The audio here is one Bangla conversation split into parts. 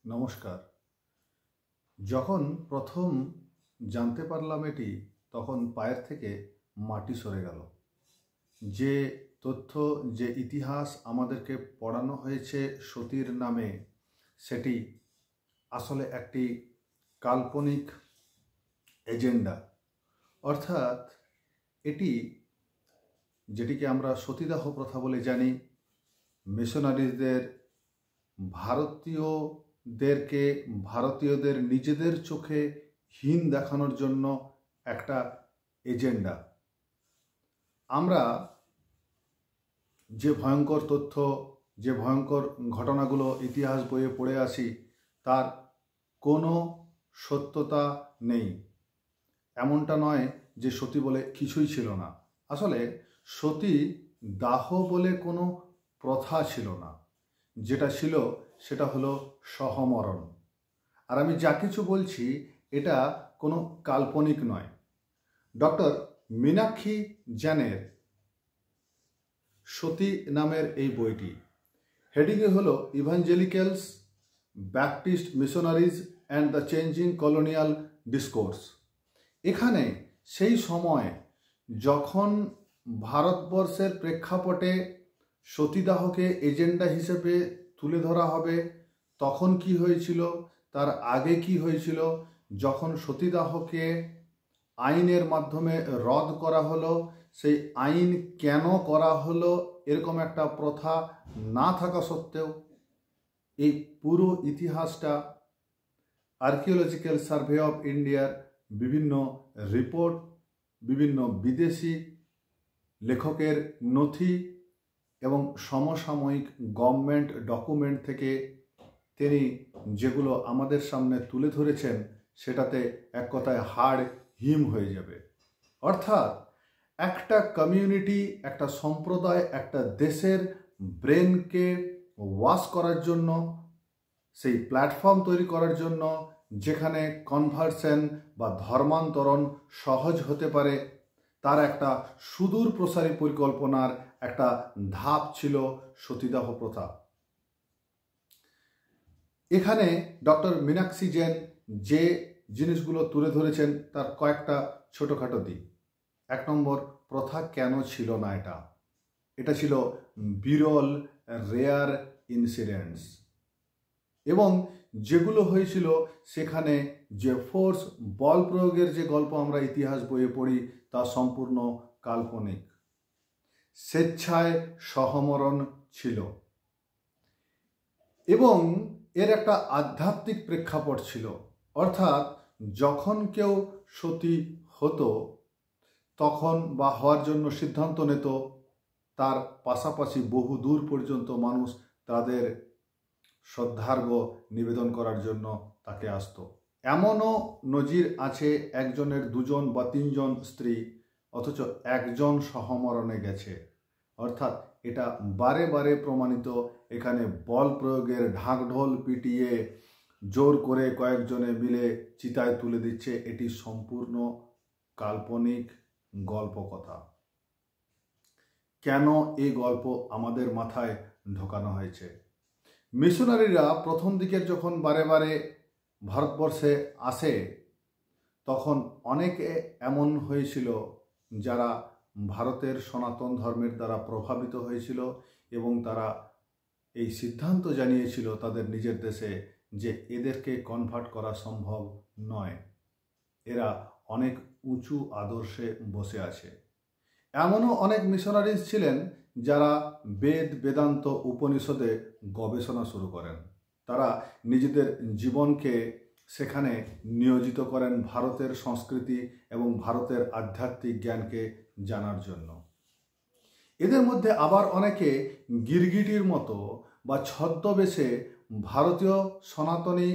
নমস্কার। যখন প্রথম জানতে পারলাম এটি, তখন পায়ের থেকে মাটি সরে গেল। যে তথ্য, যে ইতিহাস আমাদেরকে পড়ানো হয়েছে সতীর নামে, সেটি আসলে একটি কাল্পনিক এজেন্ডা। অর্থাৎ এটি, যেটিকে আমরা সতীদাহ প্রথা বলে জানি, মিশনারিজদের ভারতীয়দের নিজেদের চোখে হীন দেখানোর জন্য একটা এজেন্ডা। আমরা যে ভয়ঙ্কর তথ্য, যে ভয়ঙ্কর ঘটনাগুলো ইতিহাস বইয়ে পড়ে আসি, তার কোনো সত্যতা নেই। এমনটা নয় যে সতী বলে কিছুই ছিল না। আসলে সতী দাহ বলে কোনো প্রথা ছিল না। যেটা ছিল সেটা হলো সহমরণ। আর আমি যা কিছু বলছি এটা কোনো কাল্পনিক নয়। ডক্টর মীনাক্ষী জ্যানের সতী নামের এই বইটি, হেডিংয়ে হলো evangelicals, Baptist missionaries and the changing colonial discourse. এখানে সেই সময় যখন ভারতবর্ষের প্রেক্ষাপটে সতীদাহকে এজেন্ডা হিসেবে তুলে ধরা হবে, তখন কি হয়েছিল, তার আগে কি হয়েছিল, যখন সতীদাহকে আইনের মাধ্যমে রদ করা হলো, সেই আইন কেন করা হলো, এরকম একটা প্রথা না থাকা সত্ত্বেও এই পুরো ইতিহাসটা আর্কিওলজিক্যাল সার্ভে অফ ইন্ডিয়ার বিভিন্ন রিপোর্ট, বিভিন্ন বিদেশি লেখকের নথি এবং সমসাময়িক গভর্নমেন্ট ডকুমেন্ট থেকে তিনি যেগুলো আমাদের সামনে তুলে ধরেছেন, সেটাতে এক কথায় হাড় হিম হয়ে যাবে। অর্থাৎ একটা কমিউনিটি, একটা সম্প্রদায়, একটা দেশের ব্রেনকে ওয়াশ করার জন্য, সেই প্ল্যাটফর্ম তৈরি করার জন্য যেখানে কনভার্সন বা ধর্মান্তরণ সহজ হতে পারে, তার একটা সুদূর প্রসারী পরিকল্পনার একটা ধাপ ছিল সতীদাহ প্রথা। এখানে ডক্টর মীনাক্ষী জ্যান যে জিনিসগুলো তুলে ধরেছেন তার কয়েকটা ছোটোখাটো দিক। 1 নম্বর, প্রথা কেন ছিল না। এটা ছিল বিরল, রেয়ার ইনসিডেন্টস, এবং যেগুলো হয়েছিল সেখানে যে ফোর্স, বল প্রয়োগের যে গল্প আমরা ইতিহাস বইয়ে পড়ি, তা সম্পূর্ণ কাল্পনিক। স্বেচ্ছায় সহমরণ ছিল এবং এর একটা আধ্যাত্মিক প্রেক্ষাপট ছিল। অর্থাৎ যখন কেউ সতী হতো তখন, বা হওয়ার জন্য সিদ্ধান্ত নিত, তার পাশাপাশি বহু দূর পর্যন্ত মানুষ তাদের শ্রদ্ধার্ঘ্য নিবেদন করার জন্য তাকে আসতো। এমনও নজির আছে একজনের 2 জন বা 3 জন স্ত্রী, অথচ একজন সহমরণে গেছে। অর্থাৎ এটা বারে বারে প্রমাণিত। এখানে বল প্রয়োগের ঢাকঢোল পিটিয়ে জোর করে কয়েকজনে মিলে চিতায় তুলে দিচ্ছে, এটি সম্পূর্ণ কাল্পনিক গল্প কথা। কেন এই গল্প আমাদের মাথায় ঢোকানো হয়েছে? মিশনারিরা প্রথম দিকের যখন বারে বারে ভারতবর্ষে আসে, তখন অনেকে এমন হয়েছিল যারা ভারতের সনাতন ধর্মের দ্বারা প্রভাবিত হয়েছিল, এবং তারা এই সিদ্ধান্ত জানিয়েছিল তাদের নিজের দেশে যে এদেরকে কনভার্ট করা সম্ভব নয়, এরা অনেক উঁচু আদর্শে বসে আছে। এমনও অনেক মিশনারিজ ছিলেন যারা বেদ, বেদান্ত, উপনিষদে গবেষণা শুরু করেন। তারা নিজেদের জীবনকে সেখানে নিয়োজিত করেন ভারতের সংস্কৃতি এবং ভারতের আধ্যাত্মিক জ্ঞানকে জানার জন্য। এদের মধ্যে আবার অনেকে গিরগিটির মতো বা ছদ্মবেশে ভারতীয় সনাতনী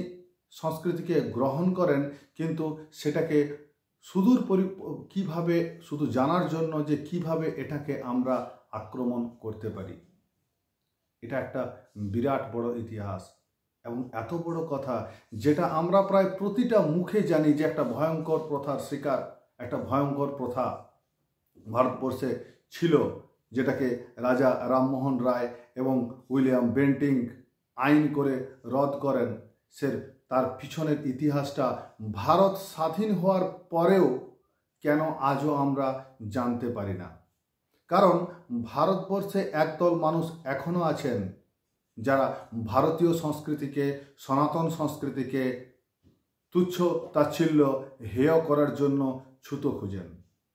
সংস্কৃতিকে গ্রহণ করেন, কিন্তু সেটাকে কিভাবে শুধু জানার জন্য যে কিভাবে এটাকে আমরা আক্রমণ করতে পারি। এটা একটা বিরাট বড় ইতিহাস এবং এত বড় কথা, যেটা আমরা প্রায় প্রতিটা মুখে জানি যে একটা ভয়ঙ্কর প্রথার শিকার, একটা ভয়ঙ্কর প্রথা ভারতবর্ষে ছিল, যেটাকে রাজা রামমোহন রায় এবং উইলিয়াম বেন্টিং আইন করে রদ করেন। তার পিছনের ইতিহাসটা ভারত স্বাধীন হওয়ার পরেও কেন আজও আমরা জানতে পারি না। কারণ ভারতবর্ষে একদল মানুষ এখনও আছেন যারা ভারতীয় সংস্কৃতিকে, সনাতন সংস্কৃতিকে তুচ্ছ তাচ্ছিল্য হেয় করার জন্য ছুতো খুঁজেন,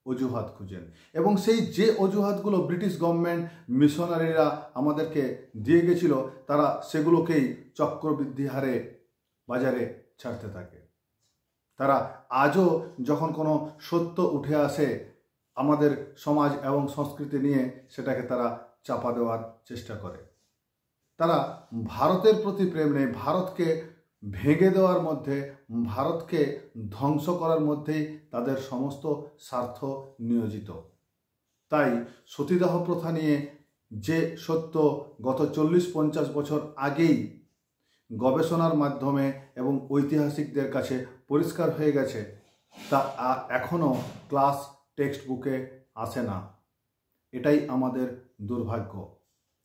অজুহাত খুঁজেন, এবং সেই যে অজুহাতগুলো ব্রিটিশ গভর্নমেন্ট, মিশনারিরা আমাদেরকে দিয়ে গেছিল, তারা সেগুলোকেই চক্রবৃদ্ধি হারে বাজারে ছাড়তে থাকে। তারা আজও যখন কোনো সত্য উঠে আসে আমাদের সমাজ এবং সংস্কৃতি নিয়ে, সেটাকে তারা চাপা দেওয়ার চেষ্টা করে। তারা ভারতের প্রতি প্রেম নেই, ভারতকে ভেঙে দেওয়ার মধ্যে, ভারতকে ধ্বংস করার মধ্যেই তাদের সমস্ত স্বার্থ নিয়োজিত। তাই সতীদাহ প্রথা নিয়ে যে সত্য গত 40-50 বছর আগেই গবেষণার মাধ্যমে এবং ঐতিহাসিকদের কাছে পরিষ্কার হয়ে গেছে, তা এখনও ক্লাস টেক্সট বুকে আসে না। এটাই আমাদের দুর্ভাগ্য,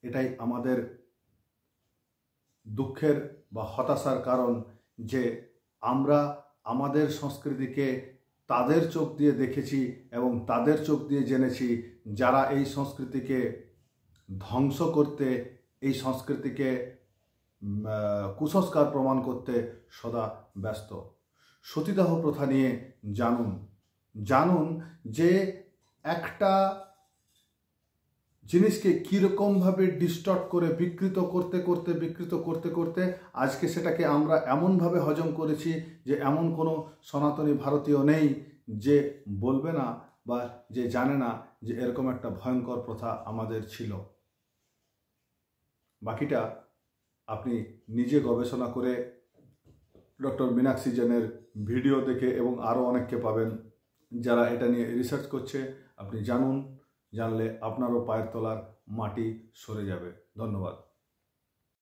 এটাই আমাদের দুঃখের বা হতাশার কারণ যে আমরা আমাদের সংস্কৃতিকে তাদের চোখ দিয়ে দেখেছি এবং তাদের চোখ দিয়ে জেনেছি যারা এই সংস্কৃতিকে ধ্বংস করতে, এই সংস্কৃতিকে কুসংস্কার প্রমাণ করতে সদা ব্যস্ত। সতীদাহ প্রথা নিয়ে জানুন যে একটা জিনিসকে কীরকমভাবে ডিস্টর্ট করে বিকৃত করতে করতে আজকে সেটাকে আমরা এমনভাবে হজম করেছি যে এমন কোনো সনাতনী ভারতীয় নেই যে বলবে না বা যে জানে না যে এরকম একটা ভয়ঙ্কর প্রথা আমাদের ছিল। বাকিটা আপনি নিজে গবেষণা করে ডক্টর মীনাক্ষী জেনের ভিডিও দেখে, এবং আরও অনেককে পাবেন যারা এটা নিয়ে রিসার্চ করছে। আপনি জানলে আপনারও পায়ের তলার মাটি সরে যাবে। ধন্যবাদ।